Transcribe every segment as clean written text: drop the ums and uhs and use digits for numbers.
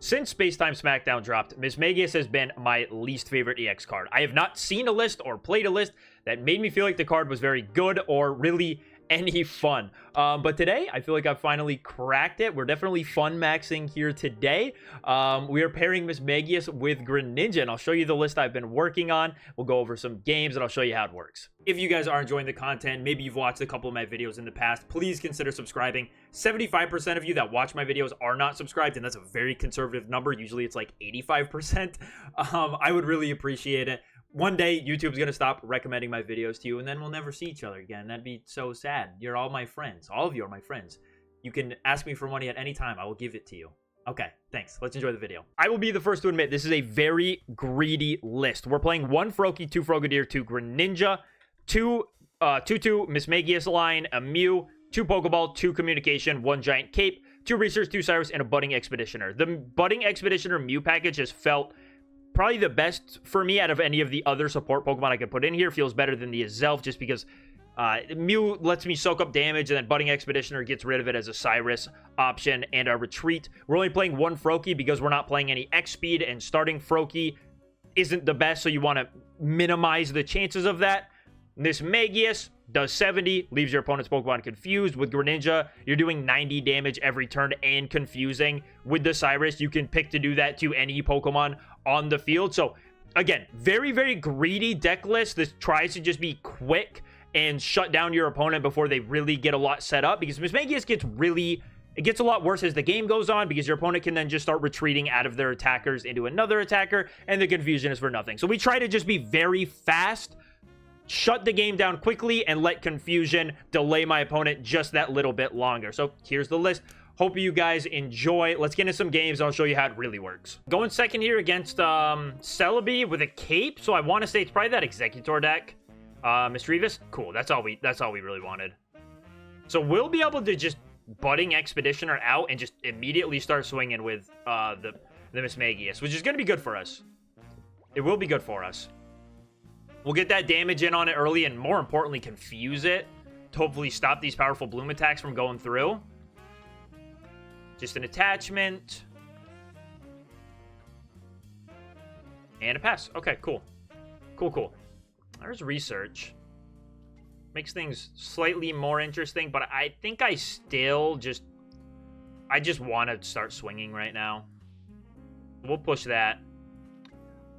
Since Space-Time Smackdown dropped, Mismagius has been my least favorite EX card. I have not seen a list or played a list that made me feel like the card was very good or really any fun. But today, I feel like I've finally cracked it. We're definitely fun maxing here today. We are pairing Mismagius with GRENINJA, and I'll show you the list I've been working on. We'll go over some games, and I'll show you how it works. If you guys are enjoying the content, maybe you've watched a couple of my videos in the past, please consider subscribing. 75% of you that watch my videos are not subscribed, and that's a very conservative number. Usually it's like 85%. I would really appreciate it. One day, YouTube's going to stop recommending my videos to you, and then we'll never see each other again. That'd be so sad. You're all my friends. All of you are my friends. You can ask me for money at any time. I will give it to you. Okay, thanks. Let's enjoy the video. I will be the first to admit this is a very greedy list. We're playing 1 Froakie, 2 Frogadier, 2 GRENINJA, 2 Mismagius line, a Mew, 2 Pokeball, 2 Communication, 1 Giant Cape, 2 Research, 2 Cyrus, and a Budding Expeditioner. The Budding Expeditioner Mew package has felt probably the best for me out of any of the other support Pokemon I could put in here. Feels better than the Azelf just because Mew lets me soak up damage, and then Budding Expeditioner gets rid of it as a Cyrus option and a Retreat. We're only playing 1 Froakie because we're not playing any X speed, and starting Froakie isn't the best, so you want to minimize the chances of that. Mismagius does 70, leaves your opponent's Pokemon confused. With GRENINJA, you're doing 90 damage every turn and confusing. With the Cyrus, you can pick to do that to any Pokemon on the field. So, again, very, very greedy deck list. This tries to just be quick and shut down your opponent before they really get a lot set up, because Mismagius gets a lot worse as the game goes on, because your opponent can then just start retreating out of their attackers into another attacker, and the confusion is for nothing. So we try to just be very fast, shut the game down quickly, and let confusion delay my opponent just that little bit longer. So here's the list. Hope you guys enjoy. Let's get into some games. I'll show you how it really works. Going second here against Celebi with a cape. So I want to say it's probably that Executor deck. Mischievous. Cool. That's all we really wanted. So we'll be able to just Budding Expeditioner out and just immediately start swinging with the Mismagius, which is going to be good for us. It will be good for us. We'll get that damage in on it early, and more importantly, confuse it to hopefully stop these powerful bloom attacks from going through. Just an attachment. And a pass. Okay, cool. Cool. There's research. Makes things slightly more interesting, but I think I still just want to start swinging right now. We'll push that.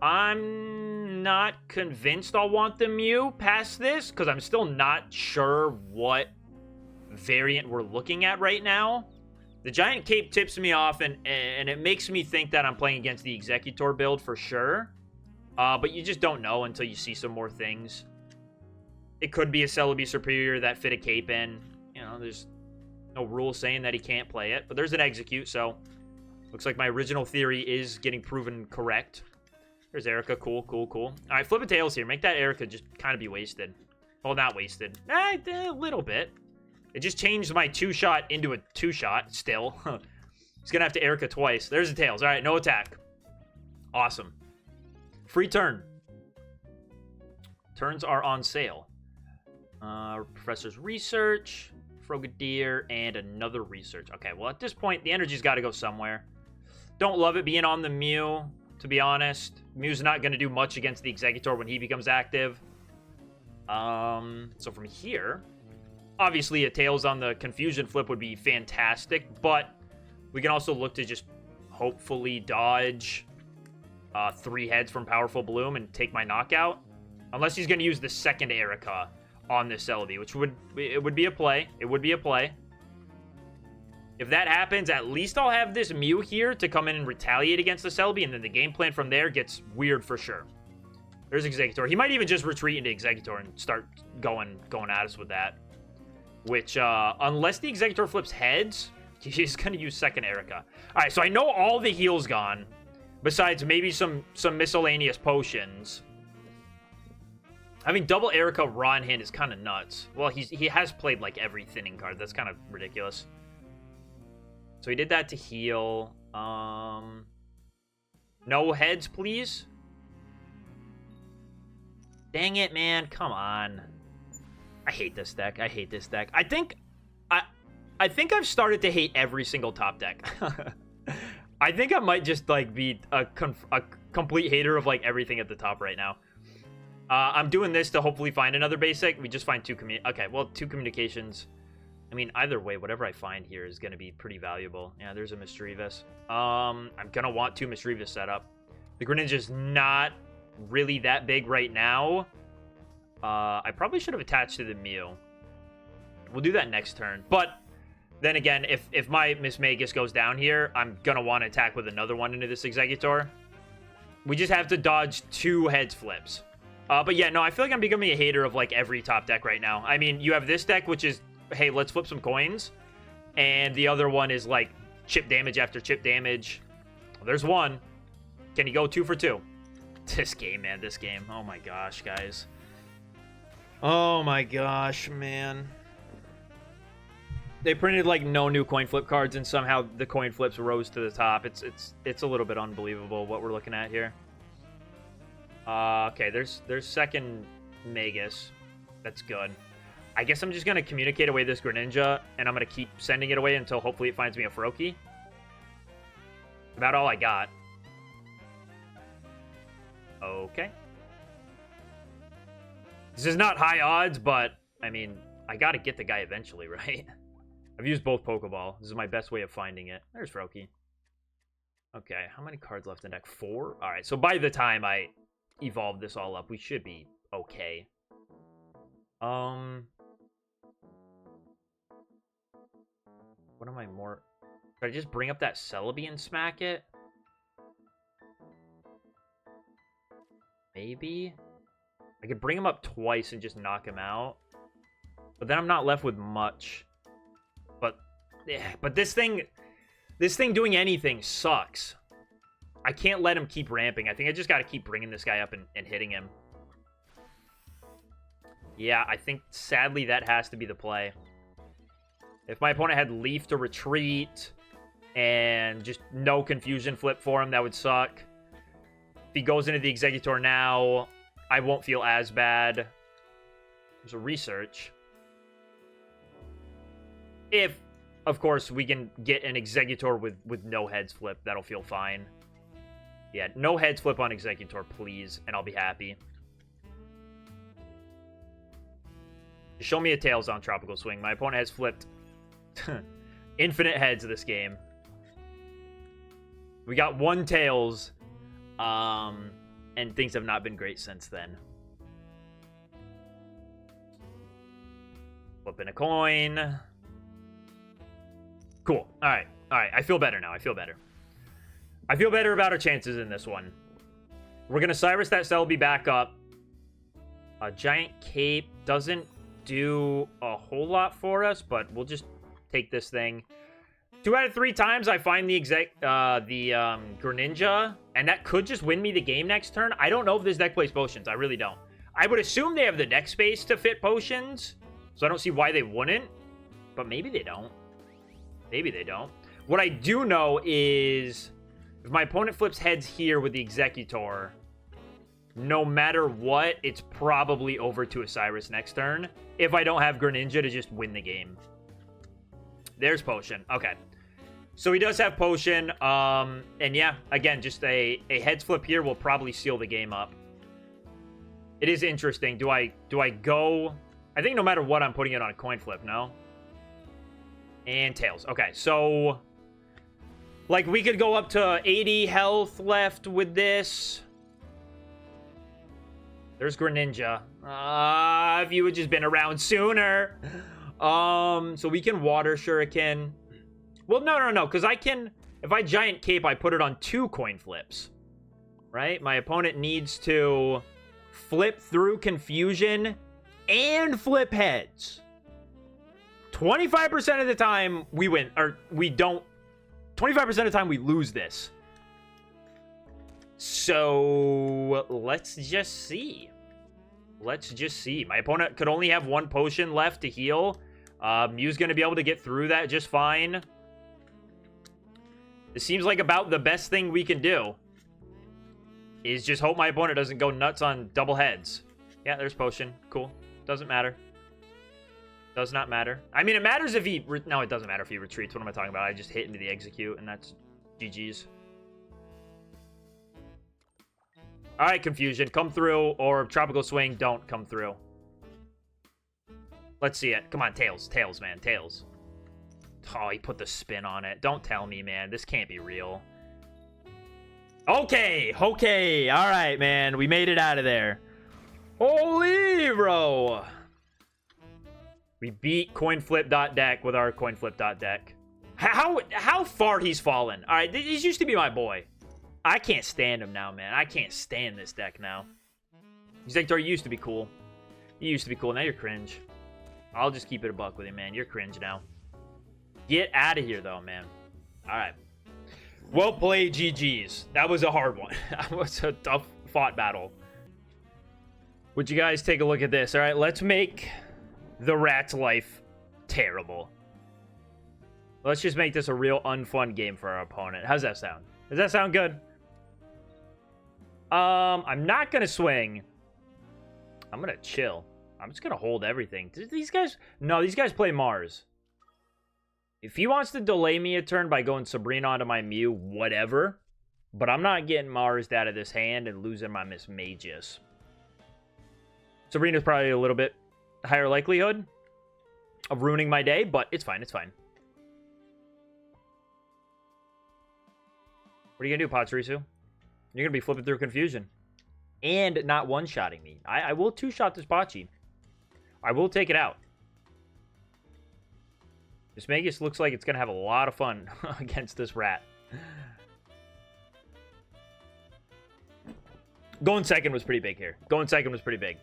I'm not convinced I'll want the Mew past this, because I'm still not sure what variant we're looking at right now. The Giant Cape tips me off, and it makes me think that I'm playing against the Executor build for sure. But you just don't know until you see some more things. It could be a Celebi Superior that fit a Cape in. You know, there's no rule saying that he can't play it, but there's an Execute, so looks like my original theory is getting proven correct. There's Erica. Cool. All right, flip a tails here. Make that Erica just kind of be wasted. Well, not wasted. A little bit. It just changed my 2-shot into a 2-shot still. He's going to have to Erica twice. There's the tails. All right, no attack. Awesome. Free turn. Turns are on sale. Professor's Research, Frogadier, and another Research. Okay, well, at this point, the energy's got to go somewhere. Don't love it being on the Mew, to be honest. Mew's not going to do much against the Executor when he becomes active. So from here, obviously a Tails on the Confusion flip would be fantastic, but we can also look to just hopefully dodge 3 heads from Powerful Bloom and take my knockout. Unless he's going to use the second Erica on this Celebi, which would be a play. It would be a play. If that happens, at least I'll have this Mew here to come in and retaliate against the Celebi, and then the game plan from there gets weird for sure. There's Executor. He might even just retreat into Executor and start going at us with that. Which, unless the Executor flips heads, he's going to use second Erica. All right, so I know all the heal's gone, besides maybe some miscellaneous potions. Having double Erica raw in hand is kind of nuts. Well, he has played like every thinning card. That's kind of ridiculous. So he did that to heal. No heads, please. Dang it, man. Come on. I hate this deck. I think I've started to hate every single top deck. I think I might just, like, be a complete hater of, like, everything at the top right now. I'm doing this to hopefully find another basic. We just find two okay, well, 2 communications. I mean, either way, whatever I find here is going to be pretty valuable. Yeah, there's a Mismagius. I'm going to want 2 Mismagius set up. The Greninja's not really that big right now. I probably should have attached to the Mew. We'll do that next turn. But then again, if my Mismagius goes down here, I'm going to want to attack with another one into this Exeggutor. We just have to dodge 2 heads flips. But yeah, no, I feel like I'm becoming a hater of, like, every top deck right now. I mean, you have this deck, which is, hey, let's flip some coins. And the other one is, like, chip damage after chip damage. Well, there's one. Can he go 2 for 2? This game, man, this game. Oh, my gosh, guys. Oh, my gosh, man. They printed, like, no new coin flip cards, and somehow the coin flips rose to the top. It's a little bit unbelievable what we're looking at here. Okay, there's second Magus. That's good. I guess I'm just going to communicate away this Greninja, and I'm going to keep sending it away until hopefully it finds me a Froakie. About all I got. Okay. This is not high odds, but, I mean, I got to get the guy eventually, right? I've used both Pokeball. This is my best way of finding it. There's Froakie. Okay, how many cards left in deck? 4? Alright, so by the time I evolve this all up, we should be okay. What am I more... Should I just bring up that Celebi and smack it? Maybe? I could bring him up twice and just knock him out. But then I'm not left with much. But, yeah, but this thing doing anything sucks. I can't let him keep ramping. I think I just got to keep bringing this guy up and hitting him. Yeah, I think, sadly, that has to be the play. If my opponent had Leaf to retreat and just no confusion flip for him, that would suck. If he goes into the Exeggutor now, I won't feel as bad. There's a research. If, of course, we can get an Exeggutor with no heads flip, that'll feel fine. Yeah, no heads flip on Exeggutor, please, and I'll be happy. Show me a Tails on Tropical Swing. My opponent has flipped infinite heads this game. We got 1 Tails, and things have not been great since then. Flipping a coin. Cool. All right. I feel better now. I feel better about our chances in this one. We're going to Cyrus that Celebi back up. A Giant Cape doesn't do a whole lot for us, but we'll just take this thing. 2 out of 3 times I find the Greninja, and that could just win me the game next turn. I don't know if this deck plays potions. I really don't. I would assume they have the deck space to fit potions, so I don't see why they wouldn't, but maybe they don't. Maybe they don't. What I do know is if my opponent flips heads here with the Exeggutor, no matter what, it's probably over to Osiris next turn if I don't have Greninja to just win the game. There's Potion. Okay. So he does have Potion. And yeah, again, just a heads flip here will probably seal the game up. It is interesting. Do I go... I think no matter what, I'm putting it on a coin flip, no? And Tails. Okay, so... like, we could go up to 80 health left with this. There's Greninja. If you had just been around sooner. So we can Water Shuriken. Well, no, because I can... if I Giant Cape, I put it on 2 coin flips. Right? My opponent needs to flip through Confusion and flip heads. 25% of the time we win, or we don't. 25% of the time we lose this. So let's just see. Let's just see. My opponent could only have 1 potion left to heal. Mew's going to be able to get through that just fine. It seems like about the best thing we can do is just hope my opponent doesn't go nuts on double heads. Yeah, there's potion. Cool. Doesn't matter. Does not matter. I mean, it matters if he... no, it doesn't matter if he retreats. What am I talking about? I just hit into the execute, and that's GG's. All right, Confusion, come through, or Tropical Swing, don't come through. Let's see it. Come on, Tails. Tails, man. Tails. Oh, he put the spin on it. Don't tell me, man. This can't be real. Okay. Okay. All right, man. We made it out of there. Holy, bro. We beat CoinFlip.deck with our CoinFlip.deck. How far he's fallen. All right, this used to be my boy. I can't stand him now, man. I can't stand this deck now. Zector used to be cool. He used to be cool. Now you're cringe. I'll just keep it a buck with you, man. You're cringe now. Get out of here, though, man. All right. Well played, GG's. That was a hard one. That was a tough fought battle. Would you guys take a look at this? All right, let's make the rat's life terrible. Let's just make this a real unfun game for our opponent. How's that sound? Does that sound good? I'm not gonna swing. I'm gonna chill. I'm just gonna hold everything. These guys... No, these guys play Mars. If he wants to delay me a turn by going Sabrina onto my Mew, whatever. But I'm not getting Mars out of this hand and losing my Mismagius. Sabrina's probably a little bit higher likelihood of ruining my day, but it's fine, it's fine. What are you going to do, Pachirisu? You're going to be flipping through Confusion. And not one-shotting me. I will two-shot this Pachi. I will take it out. Mismagius looks like it's going to have a lot of fun against this rat. Going second was pretty big here. Going second was pretty big.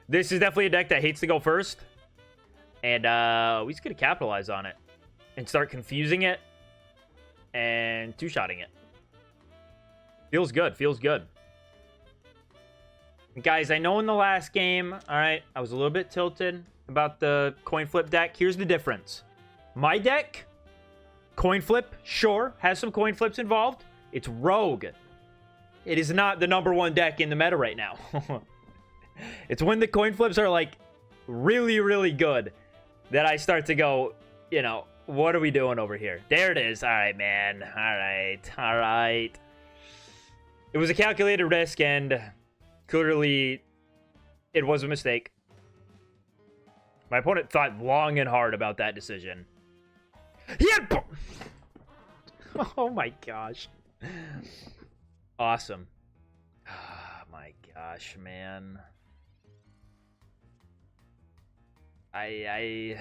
This is definitely a deck that hates to go first. And we just going to capitalize on it. And start confusing it. And two-shotting it. Feels good. Feels good. Guys, I know in the last game, all right, I was a little bit tilted about the coin flip deck. Here's the difference. My deck, coin flip, sure, has some coin flips involved. It's rogue. It is not the #1 deck in the meta right now. It's when the coin flips are, like, really, really good that I start to go, you know, what are we doing over here? There it is. All right, man. All right. All right. It was a calculated risk, and clearly it was a mistake. My opponent thought long and hard about that decision. He had... Oh my gosh. Awesome. Oh my gosh, man. I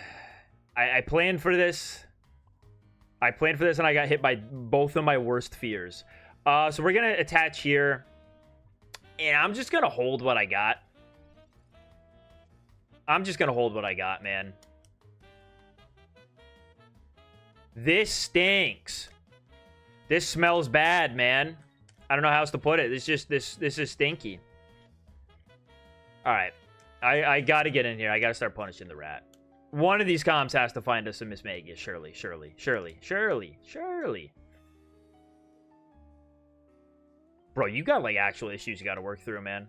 planned for this. I planned for this, and I got hit by both of my worst fears. So we're going to attach here. And I'm just going to hold what I got. I'm just going to hold what I got, man. This stinks. This smells bad, man. I don't know how else to put it. It's just, this is stinky. All right. I got to get in here. I got to start punishing the rat. One of these comps has to find us a Mismagius. Surely, surely, surely, surely, surely. Bro, you got, like, actual issues you got to work through, man.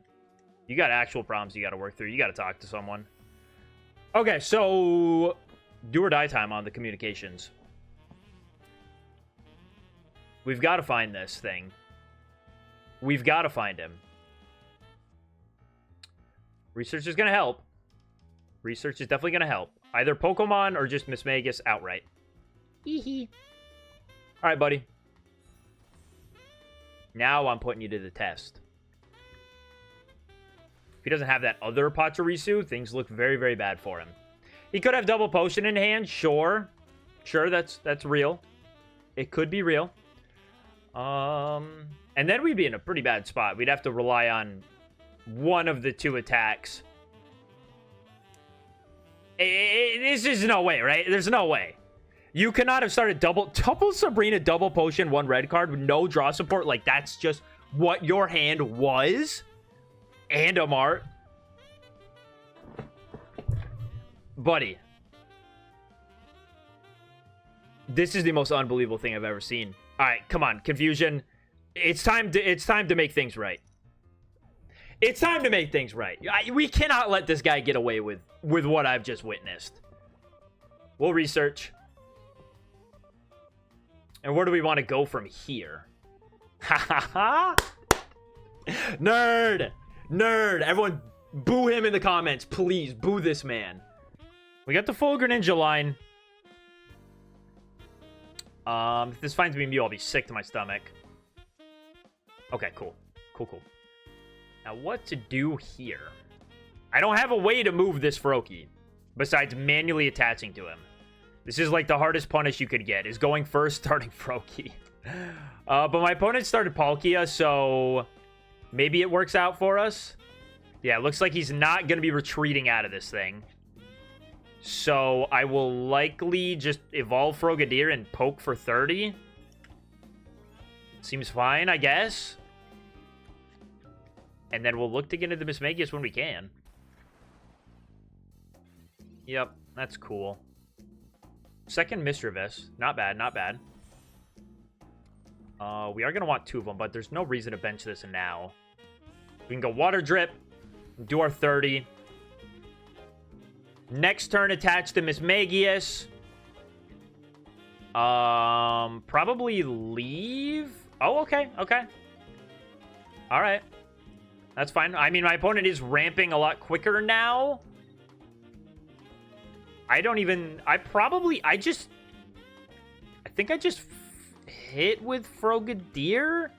You got actual problems you got to work through. You got to talk to someone. Okay, so... do or die time on the communications. We've got to find this thing. We've got to find him. Research is going to help. Research is definitely going to help. Either Pokemon or just Mismagius outright. Hee-hee. Alright, buddy. Now I'm putting you to the test. If he doesn't have that other Pachirisu, things look very, very bad for him. He could have double potion in hand, sure. Sure, that's real. It could be real. And then we'd be in a pretty bad spot. We'd have to rely on one of the two attacks. This is no way, right? There's no way. You cannot have started double Sabrina, double potion, one red card with no draw support. Like, that's just what your hand was. And a Mart. Buddy. This is the most unbelievable thing I've ever seen. All right, come on, Confusion. It's time to make things right. It's time to make things right. We cannot let this guy get away with what I've just witnessed. We'll research. And where do we want to go from here? Ha ha ha! Nerd! Nerd! Everyone boo him in the comments. Please, boo this man. We got the full Greninja line. If this finds me Mew, I'll be sick to my stomach. Okay, cool. Cool, cool. Now, what to do here? I don't have a way to move this Froakie besides manually attaching to him. This is like the hardest punish you could get, is going first, starting Froakie. But my opponent started Palkia, so maybe it works out for us. Yeah, it looks like he's not going to be retreating out of this thing. So I will likely just evolve Frogadier and poke for 30. Seems fine, I guess. And then we'll look to get into the Mismagius when we can. Yep, that's cool. Second Mismagius. Not bad, not bad. We are going to want 2 of them, but there's no reason to bench this now. We can go Water Drip, do our 30. Next turn, attach to Mismagius. Probably leave. Oh, okay, okay. All right. That's fine. I mean, my opponent is ramping a lot quicker now. I think I just hit with Frogadier.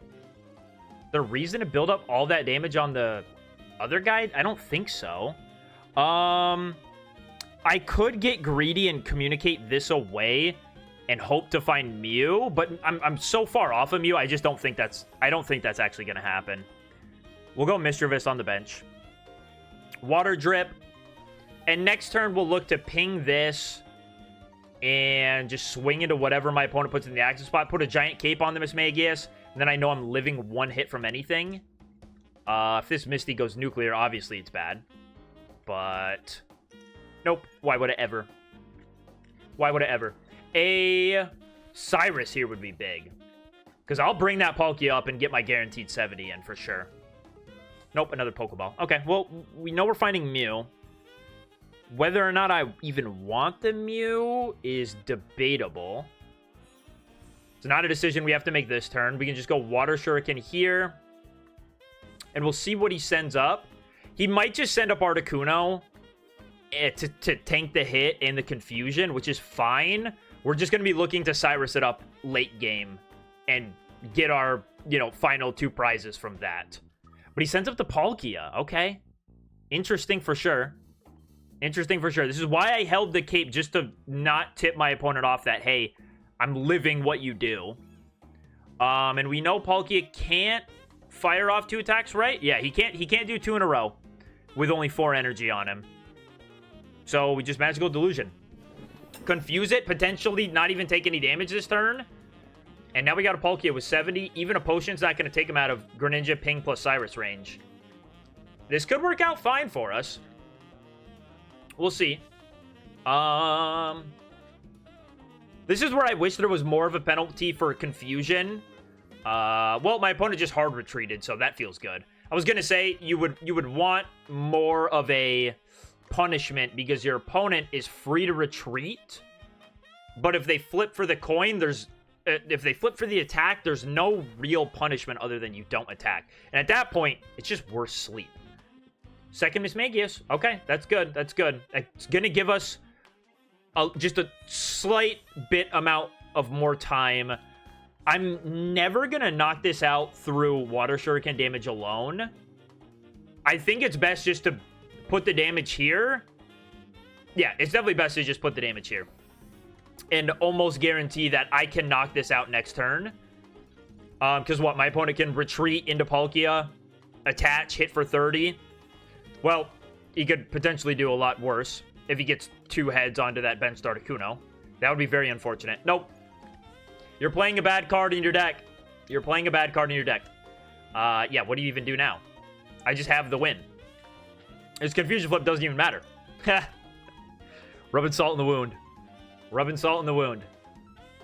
The reason to build up all that damage on the other guy? I don't think so. I could get greedy and communicate this away and hope to find Mew, but I'm so far off of Mew, I just don't think that's actually gonna happen. We'll go Mischievous on the bench. Water Drip. And next turn, we'll look to ping this and just swing into whatever my opponent puts in the active spot. Put a giant cape on the Mismagius, and then I know I'm living 1 hit from anything. If this Misty goes nuclear, obviously it's bad. But nope. Why would it ever? Why would it ever? A Cyrus here would be big. Because I'll bring that Palkia up and get my guaranteed 70 in for sure. Nope, another Pokeball. Okay, well, we know we're finding Mew. Whether or not I even want the Mew is debatable. It's not a decision we have to make this turn. We can just go Water Shuriken here. And we'll see what he sends up. He might just send up Articuno to tank the hit and the confusion, which is fine. We're just going to be looking to Cyrus it up late game and get our, final 2 prizes from that. But he sends up the Palkia. Okay. Interesting for sure. Interesting for sure. This is why I held the cape, just to not tip my opponent off that, hey, I'm living what you do. And we know Palkia can't fire off 2 attacks, right? Yeah, he can't do 2 in a row with only 4 energy on him. So we just Magical Delusion. Confuse it, potentially not even take any damage this turn. And now we got a Palkia with 70. Even a potion's not going to take him out of Greninja, Ping, plus Cyrus range. This could work out fine for us. We'll see. This is where I wish there was more of a penalty for confusion. Well, my opponent just hard retreated, so that feels good. I was going to say you would want more of a punishment because your opponent is free to retreat. But if they flip for the coin, if they flip for the attack, there's no real punishment other than you don't attack. And at that point, it's just worse sleep. Second Mismagius. Okay, that's good. That's good. It's going to give us just a slight bit amount of more time. I'm never going to knock this out through Water Shuriken damage alone. I think it's best just to put the damage here. Yeah, it's definitely best to just put the damage here. And almost guarantee that I can knock this out next turn. Because what? My opponent can retreat into Palkia, attach, hit for 30. Well, he could potentially do a lot worse if he gets 2 heads onto that benched Articuno. That would be very unfortunate. Nope. You're playing a bad card in your deck. You're playing a bad card in your deck. Yeah, what do you even do now? I just have the win. His Confusion Flip doesn't even matter. Rubbing salt in the wound. Rubbing salt in the wound.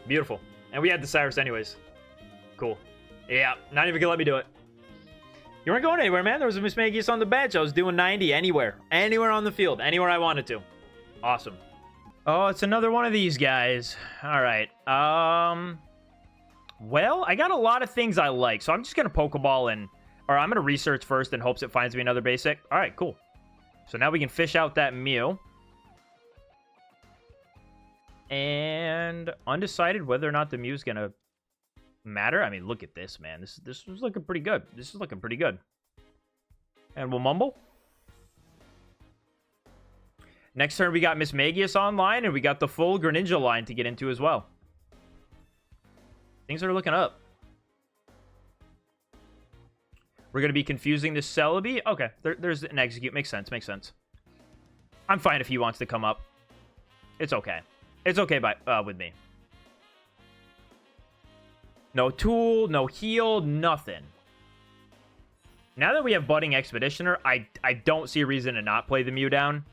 Beautiful. And we had the Cyrus anyways. Cool. Yeah, not even gonna let me do it. You weren't going anywhere, man. There was a Mismagius on the bench. I was doing 90 anywhere. Anywhere on the field. Anywhere I wanted to. Awesome. Oh, it's another one of these guys. All right. Well, I got a lot of things I like, so I'm just going to Pokeball and... Or I'm going to research first in hopes it finds me another basic. All right, cool. So now we can fish out that Mew. And undecided whether or not the Mew's going to matter. I mean, look at this, man. This was looking pretty good. This is looking pretty good. And we'll Mumble. Next turn, we got Mismagius online, and we got the full GRENINJA line to get into as well. Things are looking up. We're going to be confusing this Celebi. Okay, there's an Execute. Makes sense, makes sense. I'm fine if he wants to come up. It's okay. It's okay with me. No tool, no heal, nothing. Now that we have Budding Expeditioner, I don't see a reason to not play the Mew down.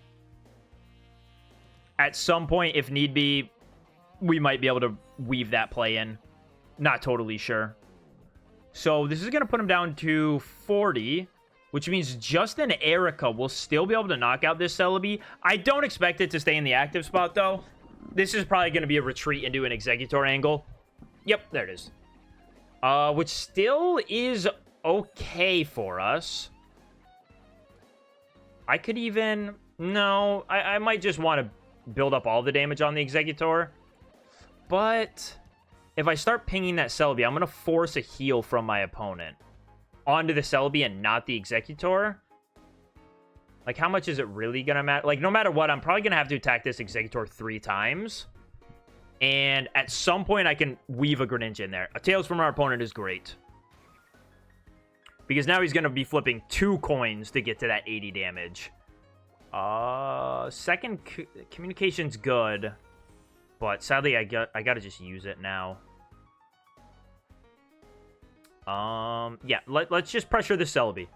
At some point, if need be, we might be able to weave that play in. Not totally sure. So this is going to put him down to 40, which means just an Erica will still be able to knock out this Celebi. I don't expect it to stay in the active spot, though. This is probably going to be a retreat into an Exeggutor angle. Yep, there it is. Which still is okay for us. I could even... No, I might just want to build up all the damage on the Exeggutor. But if I start pinging that Celebi, I'm going to force a heal from my opponent onto the Celebi and not the Exeggutor. Like, how much is it really going to matter? Like, no matter what, I'm probably going to have to attack this Exeggutor 3 times. And at some point, I can weave a Greninja in there. A Tails from our opponent is great. Because now he's going to be flipping 2 coins to get to that 80 damage. Second communication's good. But sadly, I got to just use it now. Yeah, let's just pressure the Celebi.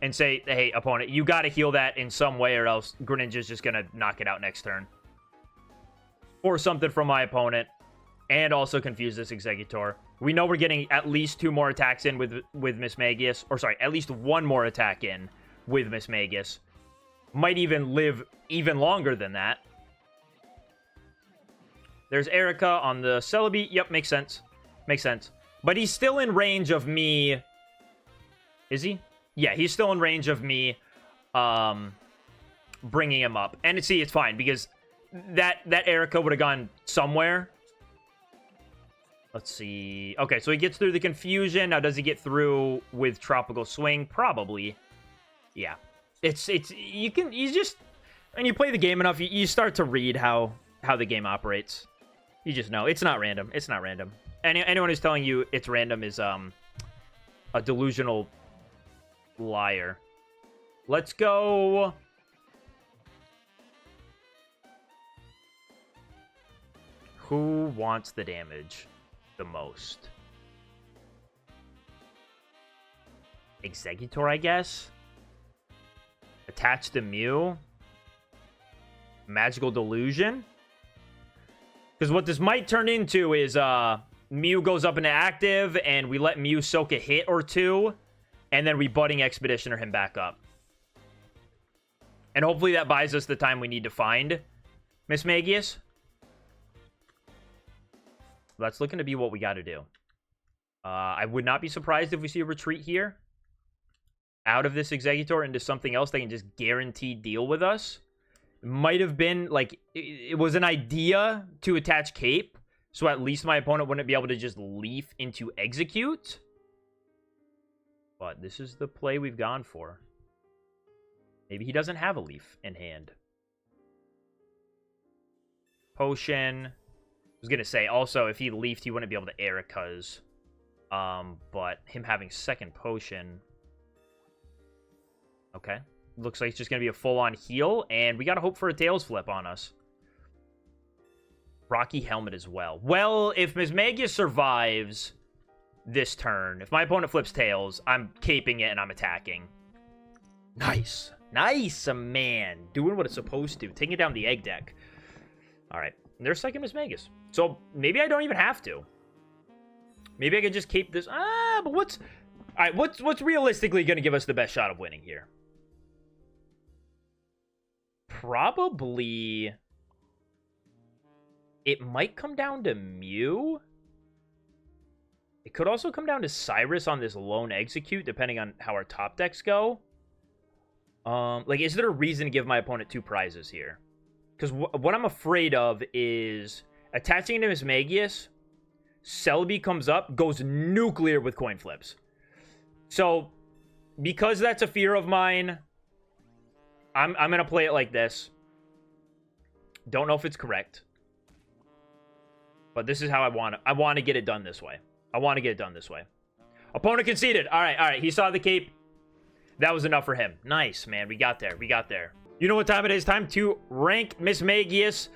And say, hey, opponent, you got to heal that in some way or else Greninja's just going to knock it out next turn. Or something from my opponent. And also confuse this Exeggutor. We know we're getting at least 2 more attacks in with Mismagius. Or sorry, at least 1 more attack in with Mismagius. Might even live even longer than that. There's Erica on the Celebi. Yep, makes sense. Makes sense. But he's still in range of me. Is he? Yeah, he's still in range of me bringing him up. And see, it's fine because that Erica would have gone somewhere. Let's see. Okay, so he gets through the confusion. Now, does he get through with Tropical Swing? Probably. Yeah. You just, when you play the game enough, you start to read how the game operates. You just know. It's not random. It's not random. Anyone who's telling you it's random is a delusional liar. Let's go. Who wants the damage the most? Exeggutor, I guess. Attach the Mew. Magical Delusion. Because what this might turn into is Mew goes up into active and we let Mew soak a hit or 2. And then we Budding Expeditioner him back up. And hopefully that buys us the time we need to find Mismagius. That's looking to be what we got to do. I would not be surprised if we see a retreat here. Out of this Exeggutor into something else that can just guaranteed deal with us. It might have been, like, it was an idea to attach Cape. So at least my opponent wouldn't be able to just leaf into Execute. But this is the play we've gone for. Maybe he doesn't have a leaf in hand. Potion. I was going to say, also, if he leafed, he wouldn't be able to Erica's. But him having second potion. Okay. Looks like it's just going to be a full-on heal. And we got to hope for a Tails flip on us. Rocky Helmet as well. Well, if Mismagius survives this turn, if my opponent flips Tails, I'm caping it and I'm attacking. Nice. Nice, man. Doing what it's supposed to. Taking down the egg deck. All right. There's second Mismagius. So maybe I don't even have to. Maybe I could just cape this. But what's... All right, what's realistically going to give us the best shot of winning here? Probably... It might come down to Mew. could also come down to Cyrus on this lone execute, depending on how our top decks go. Like, is there a reason to give my opponent 2 prizes here? Because what I'm afraid of is attaching to Mismagius, Celebi comes up, goes nuclear with coin flips. So, because that's a fear of mine, I'm going to play it like this. Don't know if it's correct. But this is how I want it. I want to get it done this way. I want to get it done this way. Opponent conceded. All right. He saw the cape. That was enough for him. Nice, man. We got there. We got there. You know what time it is? Time to rank Mismagius.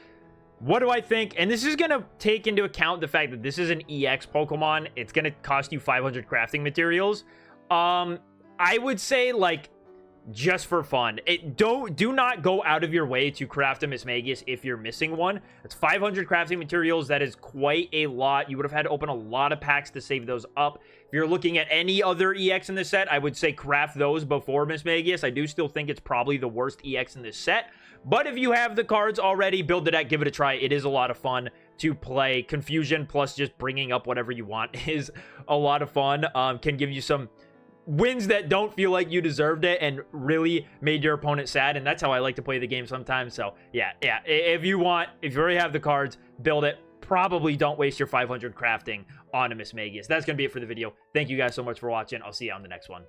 What do I think? And this is going to take into account the fact that this is an EX Pokemon. It's going to cost you 500 crafting materials. I would say, like, just for fun. Do not go out of your way to craft a Mismagius if you're missing one. It's 500 crafting materials. That is quite a lot. You would have had to open a lot of packs to save those up. If you're looking at any other EX in this set, I would say craft those before Mismagius. I do still think it's probably the worst EX in this set. But if you have the cards already, build the deck, give it a try. It is a lot of fun to play. Confusion plus just bringing up whatever you want is a lot of fun. Can give you some wins that don't feel like you deserved it and really made your opponent sad, and that's how I like to play the game sometimes. So yeah, if you already have the cards, build it. Probably don't waste your 500 crafting on a Mismagius. That's gonna be it for the video. Thank you guys so much for watching. I'll see you on the next one.